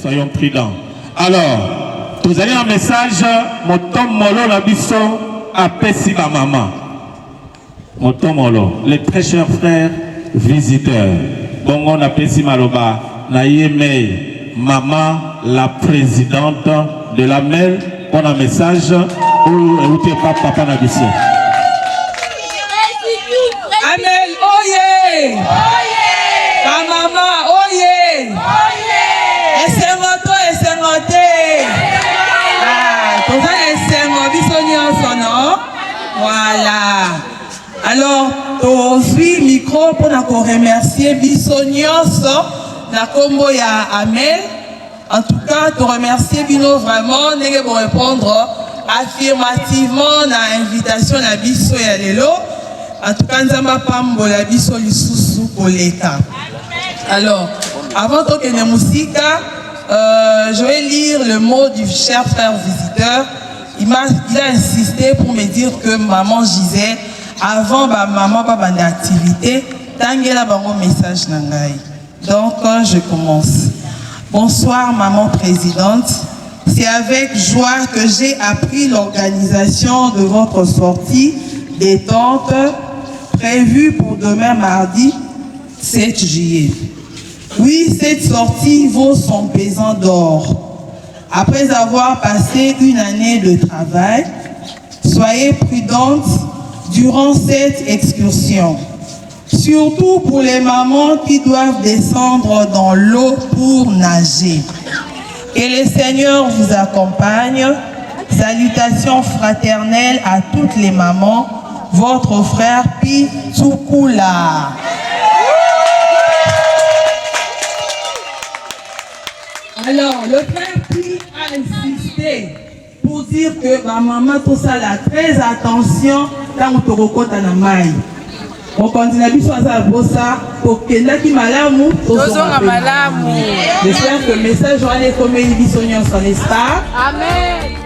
soyons prudents. Alors, vous avez un message, Motom Molo Labisso, Apesi ma maman. Motom Molo, les très chers frères visiteurs. Bongo Apesi Maloba, Naïemei, maman, la présidente de la MEL, on a un message, où tu es papa Nabisso. Amel, oye! Ma maman, oye! Esengoto, esengote! Toza esengo, biso nyonso, non? Voilà. Alors, tozwi micro pour remercier biso nyonso na kombo ya Amel. En tout cas, te remercier bino vraiment, nenge pour répondre affirmativement na invitation na biso ya lelo. En tout cas, nzamba pambola biso lisusu koleka. Alors, avant de la musique, je vais lire le mot du cher frère visiteur. Il a insisté pour me dire que maman gisait avant maman pas d'activité. Tangela bango message nangai. Donc, je commence. Bonsoir maman présidente. C'est avec joie que j'ai appris l'organisation de votre sortie détente prévue pour demain mardi 7 juillet. Oui, cette sortie vaut son pesant d'or. Après avoir passé une année de travail, soyez prudentes durant cette excursion. Surtout pour les mamans qui doivent descendre dans l'eau pour nager. Que le Seigneur vous accompagne. Salutations fraternelles à toutes les mamans. Votre frère Pi Tsukula. Alors, le frère Pi a insisté pour dire que ma maman, tout ça là, très attention dans le Torokota na Mai. On continue à dire ça pour ça, pour que n'a qui malamu, j'espère que le message va aller comme il dit son n'est-ce pas? Amen.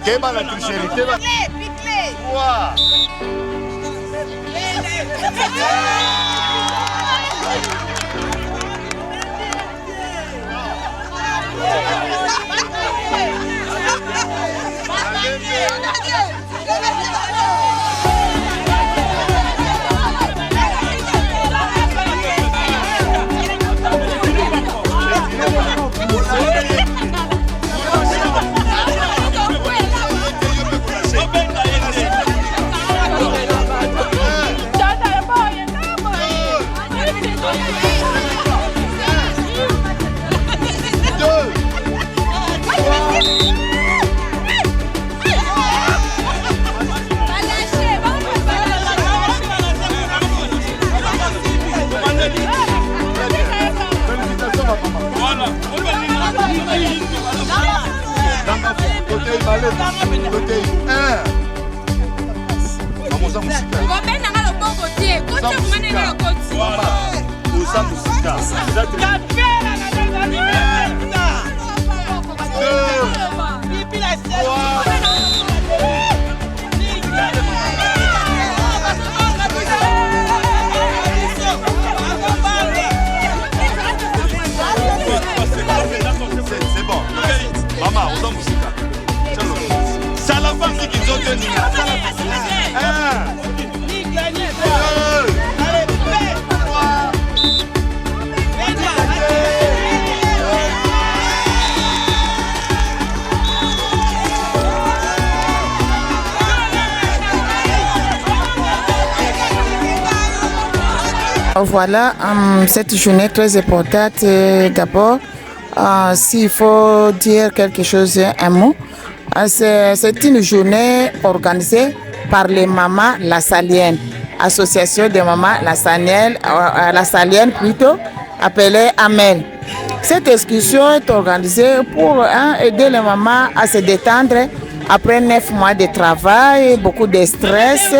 Keba la tricherie, Keba. Voilà, cette journée très importante. D'abord, s'il faut dire quelque chose, un mot, c'est une journée organisée par les mamans lassaliennes, association des mamans lassaliennes plutôt, appelée AMEL. Cette excursion est organisée pour aider les mamans à se détendre après 9 mois de travail, beaucoup de stress.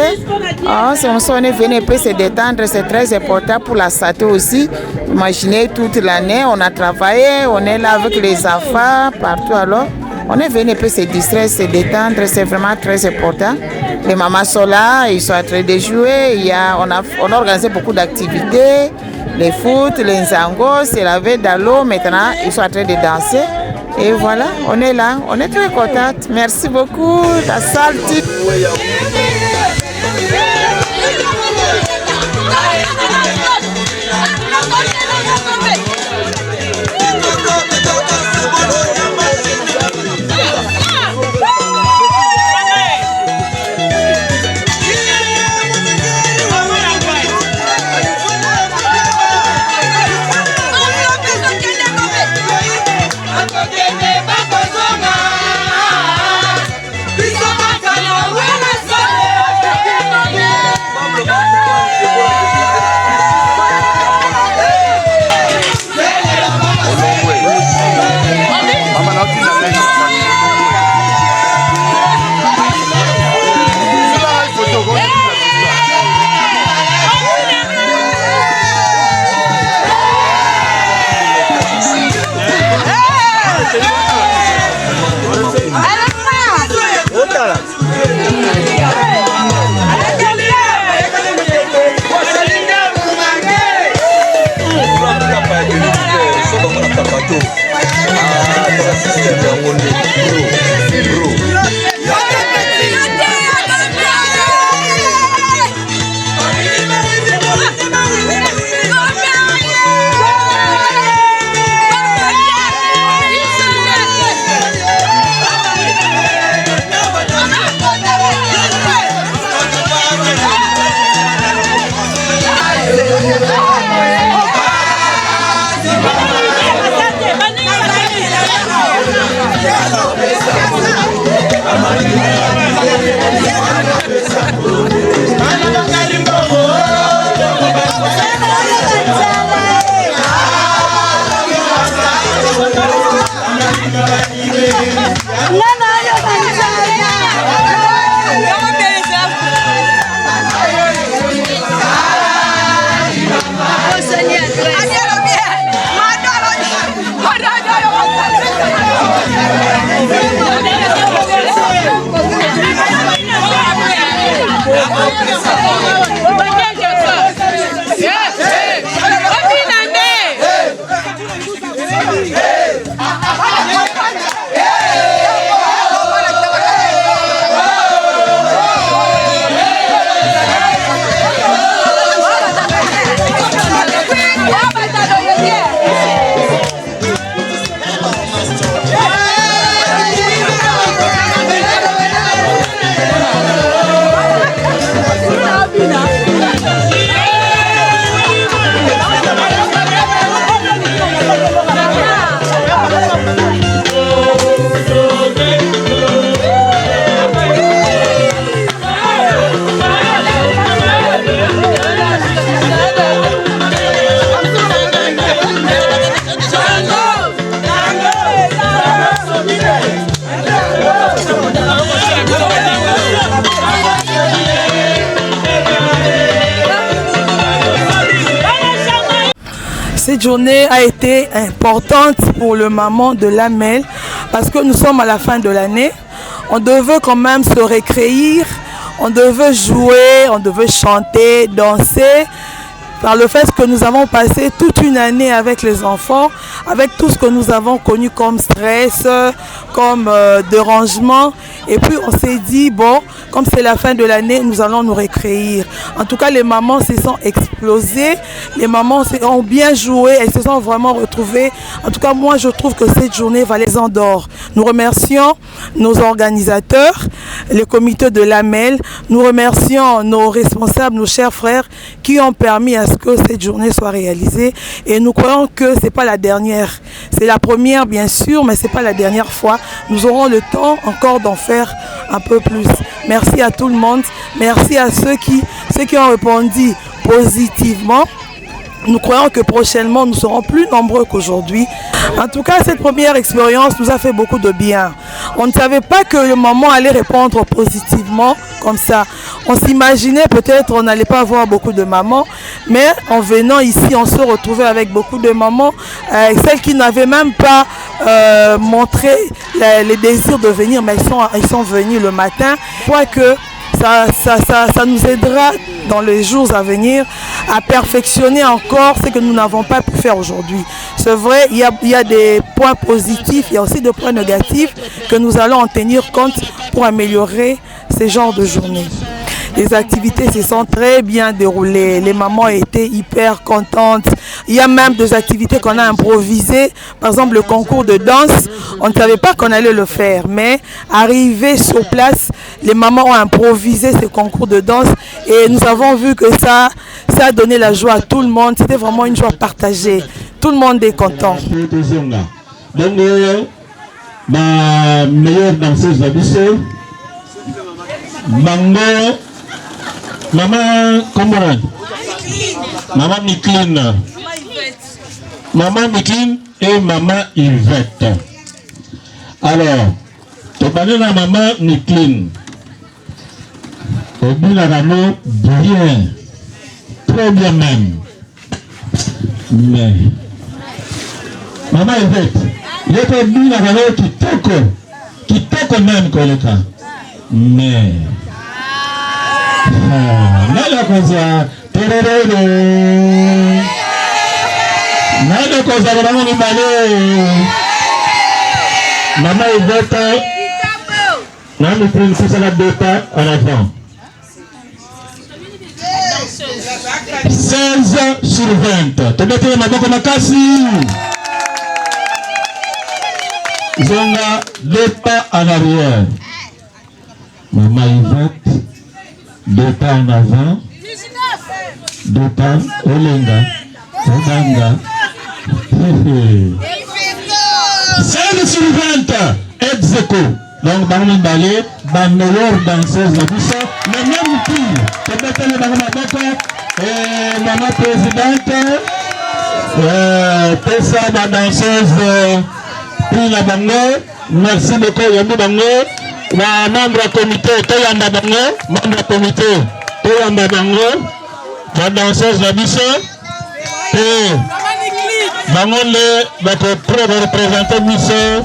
On est venu un peu se détendre, c'est très important pour la santé aussi. Imaginez toute l'année, on a travaillé, on est là avec les enfants, partout alors. On est venu un peu se distraire, se détendre, c'est vraiment très important. Les mamans sont là, ils sont en train de jouer, on a organisé beaucoup d'activités, les foot, les nzango, c'est lavé dans l'eau, maintenant ils sont en train de danser. Et voilà, on est là, on est très contents. Merci beaucoup, la salle. Cette journée a été importante pour le maman de l'AMEL parce que nous sommes à la fin de l'année. On devait quand même se récréer, on devait jouer, on devait chanter, danser. Par le fait que nous avons passé toute une année avec les enfants, avec tout ce que nous avons connu comme stress, comme dérangement. Et puis on s'est dit, bon, comme c'est la fin de l'année, nous allons nous récréer. En tout cas, les mamans se sont explosées, les mamans ont bien joué, elles se sont vraiment retrouvées. En tout cas, moi, je trouve que cette journée valait en d'or. Nous remercions nos organisateurs, le comité de l'AMEL. Nous remercions nos responsables, nos chers frères, qui ont permis à ce que cette journée soit réalisée. Et nous croyons que ce n'est pas la dernière. C'est la première, bien sûr, mais ce n'est pas la dernière fois. Nous aurons le temps encore d'en faire un peu plus. Merci à tout le monde. Merci à ceux qui ont répondu positivement. Nous croyons que prochainement, nous serons plus nombreux qu'aujourd'hui. En tout cas, cette première expérience nous a fait beaucoup de bien. On ne savait pas que le maman allait répondre positivement comme ça. On s'imaginait peut-être on n'allait pas avoir beaucoup de mamans, mais en venant ici, on se retrouvait avec beaucoup de mamans, celles qui n'avaient même pas montré les désirs de venir, mais elles sont venues le matin. Je crois que ça nous aidera dans les jours à venir à perfectionner encore ce que nous n'avons pas pu faire aujourd'hui. C'est vrai, il y a des points positifs, il y a aussi des points négatifs que nous allons en tenir compte pour améliorer ces genres de journées. Les activités se sont très bien déroulées. Les mamans étaient hyper contentes. Il y a même des activités qu'on a improvisées. Par exemple, le concours de danse. On ne savait pas qu'on allait le faire. Mais arrivé sur place, les mamans ont improvisé ce concours de danse. Et nous avons vu que ça a donné la joie à tout le monde. C'était vraiment une joie partagée. Tout le monde est content. Donc, ma meilleure danseuse d'Abisso, Mango, Maman, comment? Maman Mikline. Maman Mikline et Maman Yvette. Alors, tu parles de Maman Mikline. Au bout de la rame, bien. Très bien même. Mais, Maman Yvette, il y a au bout de la rame qui toque même comme le cas. Mais, nada cosa tererero nada cosa vraiment ni balé Maman Yvette nani princesse la départ en avant 16 sur 20 tobetele maboko makasi zonga départ en arrière Maman Yvette 2 pas en avant, 2 pas Olenga, Obanga. 16 sur 20, ex-écho. Donc, Barney Ballet, la meilleure danseuse de Bissau, le même tour. Peut-être le Barney et Maman Présidente, Tessa, la danseuse, puis la Bango. Merci beaucoup, Yamou Bango. La membre du comité, Toyanda Bango, membre du comité, Toyanda Bango, la danseuse de Bissau, et Bango, votre propre représentant Bissau,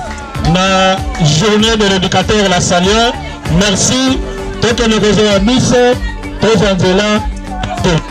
la journée de l'éducateur La Salière. Merci, tout le monde à Bissau, tout Angela, tout.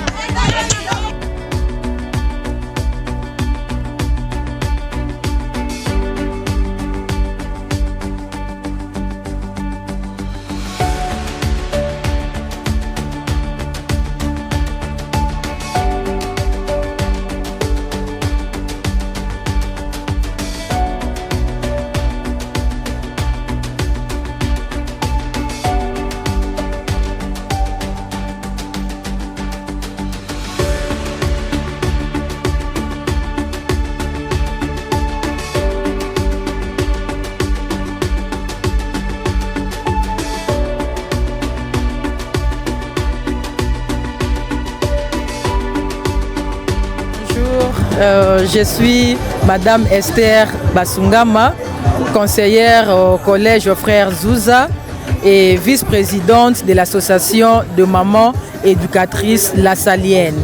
Je suis Madame Esther Basungama, conseillère au collège Frère Zouza et vice-présidente de l'association de mamans éducatrices La Salienne.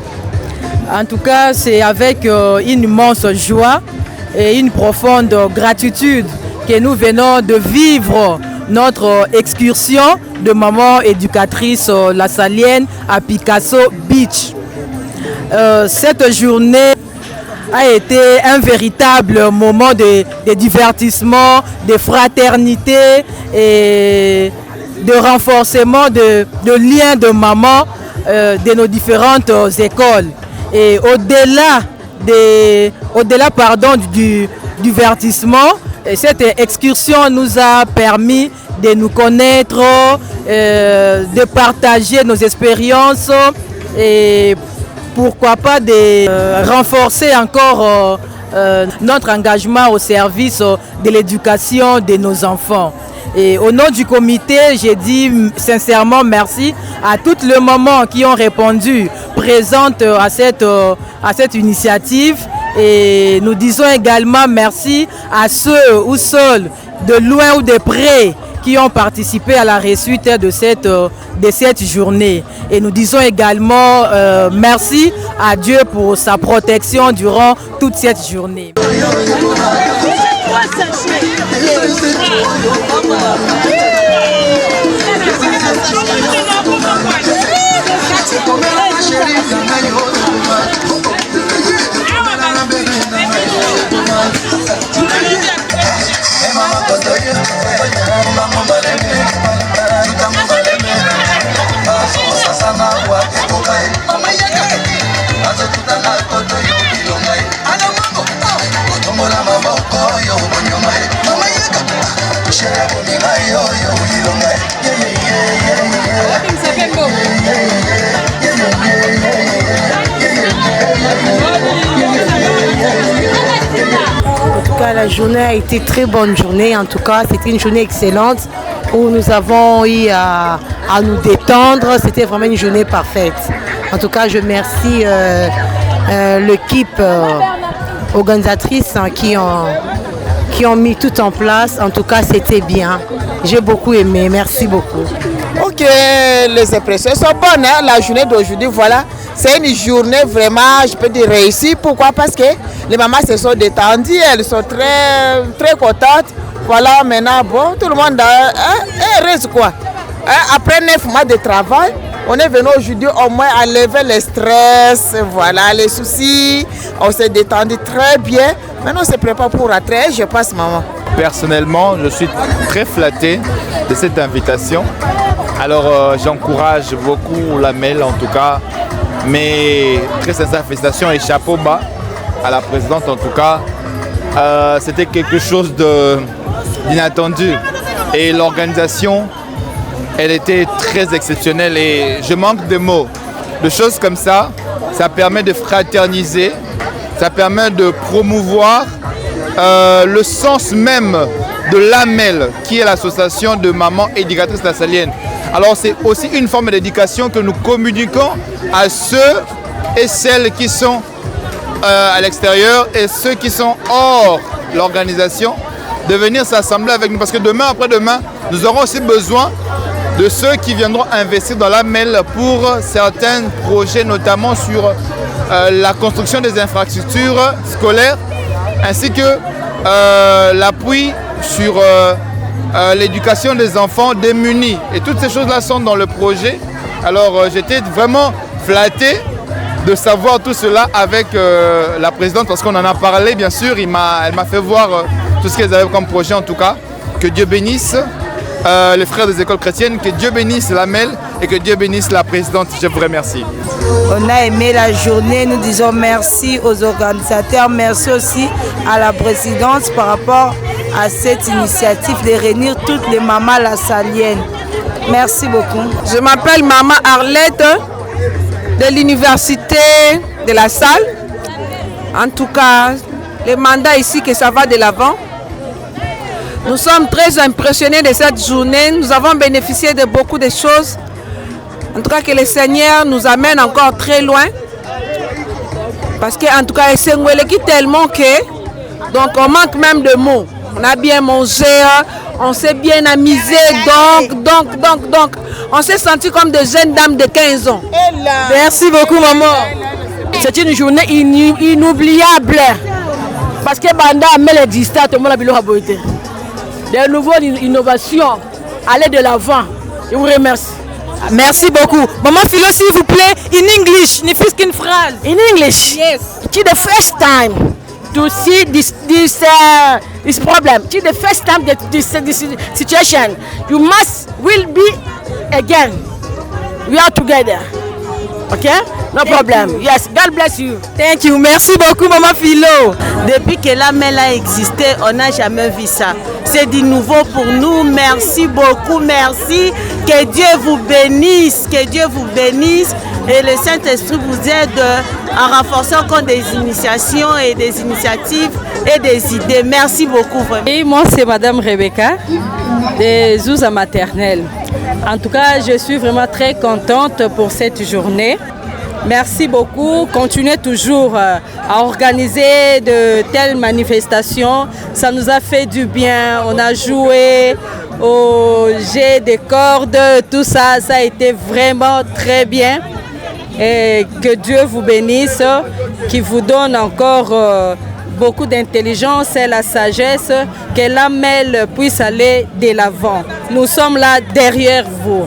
En tout cas, c'est avec une immense joie et une profonde gratitude que nous venons de vivre notre excursion de mamans éducatrices La Salienne à Picasso Beach. Cette journée a été un véritable moment de divertissement, de fraternité et de renforcement de liens de maman de nos différentes écoles. Et au-delà du divertissement, cette excursion nous a permis de nous connaître, de partager nos expériences et pourquoi pas de renforcer encore notre engagement au service de l'éducation de nos enfants. Et au nom du comité, j'ai dit sincèrement merci à toutes les mamans qui ont répondu présentes à cette initiative. Et nous disons également merci à ceux ou celles de loin ou de près qui ont participé à la réussite de cette journée. Et nous disons également merci à Dieu pour sa protection durant toute cette journée. En tout cas, la journée a été très bonne journée. En tout cas, c'était une journée excellente où nous avons eu à nous détendre. C'était vraiment une journée parfaite. En tout cas, je remercie l'équipe organisatrice qui ont mis tout en place. En tout cas, c'était bien. J'ai beaucoup aimé. Merci beaucoup. Ok, les impressions sont bonnes. Hein? La journée d'aujourd'hui, voilà. C'est une journée vraiment, je peux dire, réussie. Pourquoi? Parce que les mamans se sont détendues, elles sont très, très contentes. Voilà, maintenant, bon, tout le monde est heureuse, quoi. Après 9 mois de travail, on est venu aujourd'hui au moins enlever le stress, voilà, les soucis. On s'est détendu très bien. Maintenant, on se prépare pour rentrer. Je passe, maman. Personnellement, je suis très flatté de cette invitation. Alors, j'encourage beaucoup la MEL, en tout cas. Mais très sincère félicitations et chapeau bas à la présidente, en tout cas. C'était quelque chose d'inattendu. Et l'organisation, elle était très exceptionnelle. Et je manque de mots. De choses comme ça, ça permet de fraterniser. Ça permet de promouvoir le sens même de l'AMEL, qui est l'association de mamans éducatrices lassaliennes. Alors c'est aussi une forme d'éducation que nous communiquons à ceux et celles qui sont à l'extérieur et ceux qui sont hors l'organisation, de venir s'assembler avec nous. Parce que demain, après-demain, nous aurons aussi besoin de ceux qui viendront investir dans l'AMEL pour certains projets, notamment sur la construction des infrastructures scolaires, ainsi que l'appui sur l'éducation des enfants démunis. Et toutes ces choses-là sont dans le projet. Alors j'étais vraiment flatté de savoir tout cela avec la présidente, parce qu'on en a parlé, bien sûr. Elle m'a fait voir tout ce qu'elles avaient comme projet, en tout cas. Que Dieu bénisse les frères des écoles chrétiennes, que Dieu bénisse l'AMEL et que Dieu bénisse la présidente. Je vous remercie. On a aimé la journée. Nous disons merci aux organisateurs. Merci aussi à la présidente par rapport à cette initiative de réunir toutes les mamans lassaliennes. Merci beaucoup. Je m'appelle Maman Arlette de l'université de la Salle. En tout cas, le mandat ici, que ça va de l'avant. Nous sommes très impressionnés de cette journée. Nous avons bénéficié de beaucoup de choses. En tout cas, que le Seigneur nous amène encore très loin. Parce qu'en tout cas, c'est tellement que, donc on manque même de mots. On a bien mangé, on s'est bien amusé, donc, on s'est senti comme des jeunes dames de 15 ans. Merci beaucoup, maman. C'est une journée inoubliable. Parce que Banda a mis l'existant, tout le monde a vu le beauté. Des nouvelles innovations, allez de l'avant. Je vous remercie. Merci beaucoup. Maman Philo, s'il vous plaît, in English, ne fais qu'une phrase. In English? Yes. It's the first time to see this problem. It's the first time that this situation. You will be again. We are together. Okay? No problem. Yes, God bless you. Thank you. Merci beaucoup, Maman Philo. Depuis que l'AMEL a existé, on n'a jamais vu ça. C'est du nouveau pour nous. Merci beaucoup, merci. Que Dieu vous bénisse, que Dieu vous bénisse et le Saint-Esprit vous aide à renforcer encore des initiations et des initiatives et des idées. Merci beaucoup. Vraiment. Et moi, c'est Madame Rebecca de Zouza Maternelle. En tout cas, je suis vraiment très contente pour cette journée. Merci beaucoup. Continuez toujours à organiser de telles manifestations. Ça nous a fait du bien. On a joué au jet des cordes, tout ça, ça a été vraiment très bien. Et que Dieu vous bénisse, qu'il vous donne encore beaucoup d'intelligence et la sagesse, que l'AMEL puisse aller de l'avant. Nous sommes là derrière vous.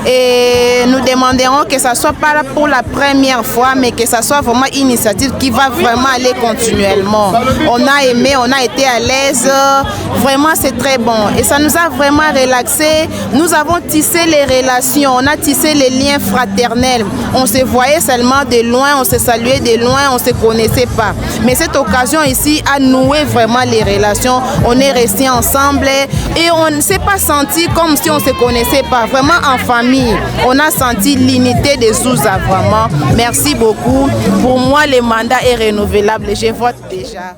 Et nous demanderons que ce soit pas pour la première fois, mais que ce soit vraiment une initiative qui va vraiment aller continuellement. On a aimé, on a été à l'aise, vraiment c'est très bon. Et ça nous a vraiment relaxé. Nous avons tissé les relations, on a tissé les liens fraternels. On se voyait seulement de loin, on se saluait de loin, on ne se connaissait pas. Mais cette occasion ici a noué vraiment les relations. On est restés ensemble et on ne s'est pas senti comme si on ne se connaissait pas, vraiment en famille. On a senti l'unité de Zouza, vraiment. Merci beaucoup. Pour moi, le mandat est renouvelable. Je vote déjà.